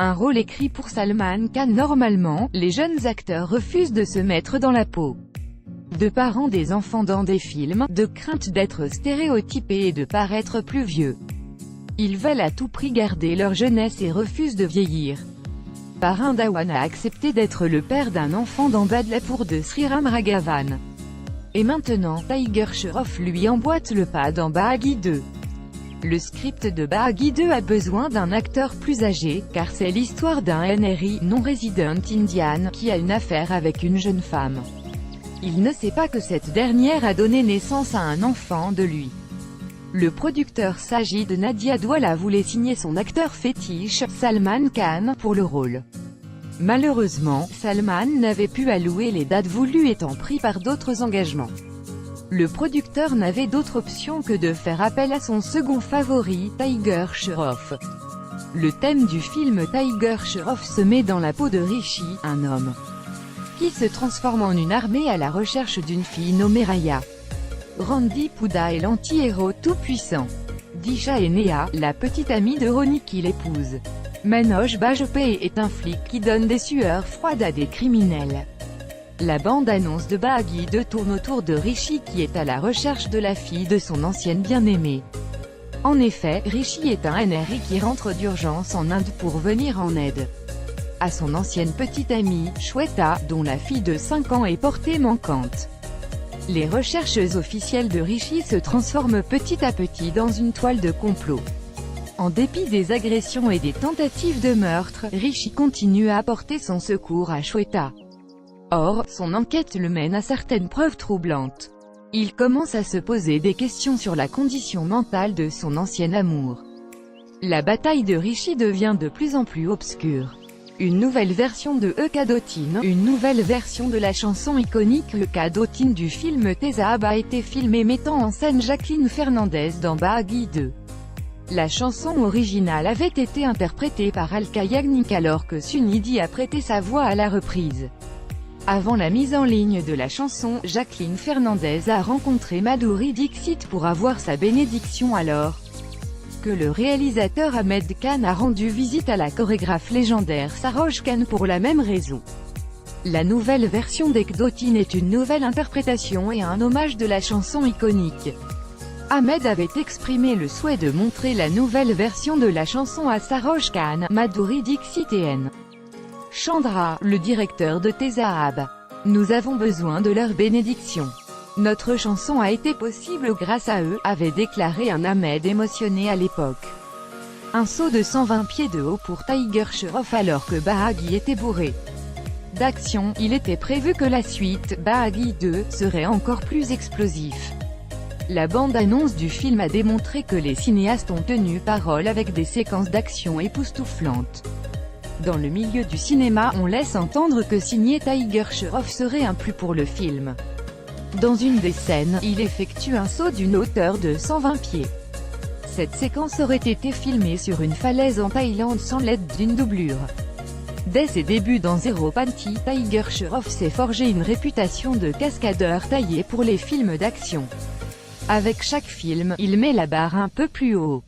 Un rôle écrit pour Salman Khan. Normalement, les jeunes acteurs refusent de se mettre dans la peau de parents des enfants dans des films, de crainte d'être stéréotypés et de paraître plus vieux. Ils veulent à tout prix garder leur jeunesse et refusent de vieillir. Varun Dhawan a accepté d'être le père d'un enfant dans Badlapur de Sriram Raghavan. Et maintenant, Tiger Shroff lui emboîte le pas dans Bahagi 2. Le script de Bahagi 2 a besoin d'un acteur plus âgé, car c'est l'histoire d'un NRI, non-résident indian, qui a une affaire avec une jeune femme. Il ne sait pas que cette dernière a donné naissance à un enfant de lui. Le producteur Sajid Nadiadwala voulait signer son acteur fétiche, Salman Khan, pour le rôle. Malheureusement, Salman n'avait pu allouer les dates voulues étant pris par d'autres engagements. Le producteur n'avait d'autre option que de faire appel à son second favori, Tiger Shroff. Le thème du film Tiger Shroff se met dans la peau de Rishi, un homme qui se transforme en une armée à la recherche d'une fille nommée Raya. Randy Pouda est l'anti-héros tout-puissant. Disha est Neha, la petite amie de Ronnie qui l'épouse. Manoj Bajpayee est un flic qui donne des sueurs froides à des criminels. La bande-annonce de Bahagi 2 tourne autour de Rishi qui est à la recherche de la fille de son ancienne bien-aimée. En effet, Rishi est un NRI qui rentre d'urgence en Inde pour venir en aide à son ancienne petite amie, Shweta, dont la fille de 5 ans est portée manquante. Les recherches officielles de Rishi se transforment petit à petit dans une toile de complot. En dépit des agressions et des tentatives de meurtre, Rishi continue à apporter son secours à Shweta. Or, son enquête le mène à certaines preuves troublantes. Il commence à se poser des questions sur la condition mentale de son ancien amour. La bataille de Rishi devient de plus en plus obscure. Une nouvelle version de Ekadotine, une nouvelle version de la chanson iconique Ekadotine du film Tezahab a été filmée mettant en scène Jacqueline Fernandez dans Bahagi 2. La chanson originale avait été interprétée par Alka Yagnik alors que Sunidhi a prêté sa voix à la reprise. Avant la mise en ligne de la chanson, Jacqueline Fernandez a rencontré Madhuri Dixit pour avoir sa bénédiction alors que le réalisateur Ahmed Khan a rendu visite à la chorégraphe légendaire Saroj Khan pour la même raison. La nouvelle version d'Ekadotine est une nouvelle interprétation et un hommage de la chanson iconique. Ahmed avait exprimé le souhait de montrer la nouvelle version de la chanson à Saroj Khan, Madhuri Dixit et N. Chandra, le directeur de Tezahab. Nous avons besoin de leur bénédiction. Notre chanson a été possible grâce à eux, avait déclaré un Ahmed émotionné à l'époque. Un saut de 120 pieds de haut pour Tiger Shroff alors que Bahagi était bourré d'action. Il était prévu que la suite, Bahagi 2, serait encore plus explosif. La bande-annonce du film a démontré que les cinéastes ont tenu parole avec des séquences d'action époustouflantes. Dans le milieu du cinéma, on laisse entendre que signer Tiger Shroff serait un plus pour le film. Dans une des scènes, il effectue un saut d'une hauteur de 120 pieds. Cette séquence aurait été filmée sur une falaise en Thaïlande sans l'aide d'une doublure. Dès ses débuts dans Zero Panty, Tiger Shroff s'est forgé une réputation de cascadeur taillé pour les films d'action. Avec chaque film, il met la barre un peu plus haut.